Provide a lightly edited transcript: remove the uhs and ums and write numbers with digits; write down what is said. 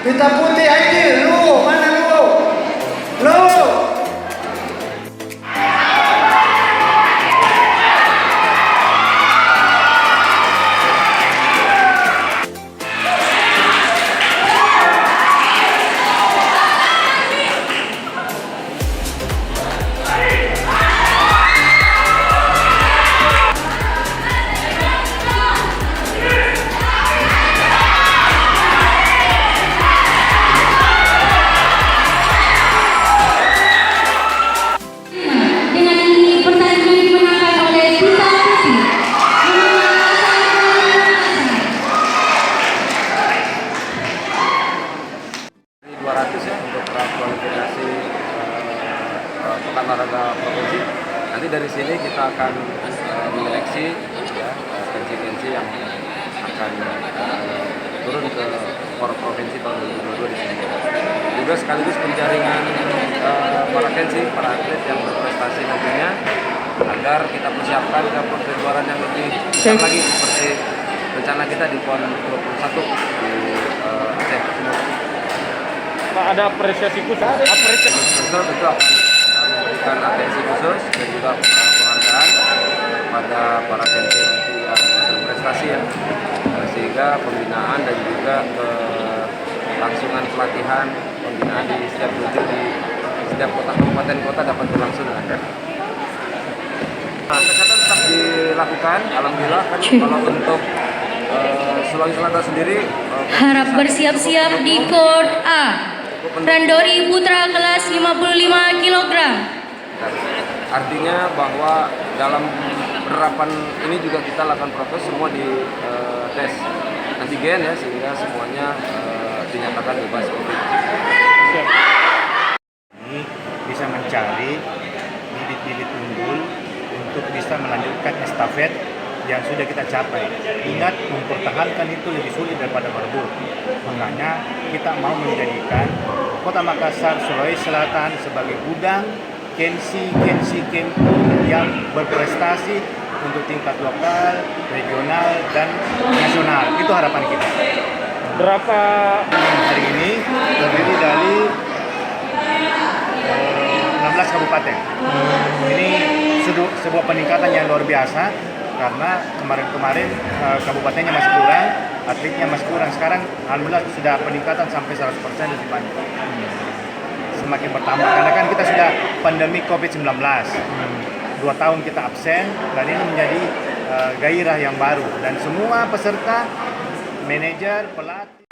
Hitam putih aja, lu mana lu? Lu. Ya untuk kualifikasi pekan olahraga provinsi. Nanti dari sini kita akan menyeleksi ya pensi-pensi yang akan turun ke provinsi tahun 2022 di sini. Juga sekaligus penjaringan para pensi, para atlet yang berprestasi nantinya agar kita persiapkan ke kejuaraan yang lebih besar lagi seperti rencana kita di PON 21 di Aceh Timur. Pak, ada apresiasi khusus? Apresiasi khusus tentu akan memberikan atensi khusus dan juga penghargaan pada para pensi nanti yang berprestasi ya, sehingga pembinaan dan juga kelangsungan pelatihan pembinaan di setiap rutin di setiap kabupaten kota dapat berlangsung dengan kesehatan tetap dilakukan. Alhamdulillah kan kalau untuk Sulawesi Selatan sendiri harap bersiap-siap di Kod A. Randori Putra kelas 55 kg. Artinya bahwa dalam penerapan ini juga kita lakukan proses semua di tes antigen ya, sehingga semuanya dinyatakan bebas COVID. Ini bisa mencari bibit-bibit unggul untuk bisa melanjutkan estafet yang sudah kita capai. Ingat, mempertahankan itu lebih sulit daripada merebut. Makanya kita mau menjadikan Kota Makassar, Sulawesi Selatan sebagai gudang Kensi Kempu yang berprestasi untuk tingkat lokal, regional, dan nasional. Itu harapan kita. berapa Hari ini terdiri dari 16 kabupaten. Ini sebuah peningkatan yang luar biasa karena kemarin-kemarin kabupatennya masih kurang, atletnya masih kurang. Sekarang alhamdulillah sudah peningkatan sampai 100% lebih banyak. Semakin bertambah karena kan kita sudah pandemi COVID-19. 2 tahun kita absen dan ini menjadi gairah yang baru dan semua peserta, manajer, pelatih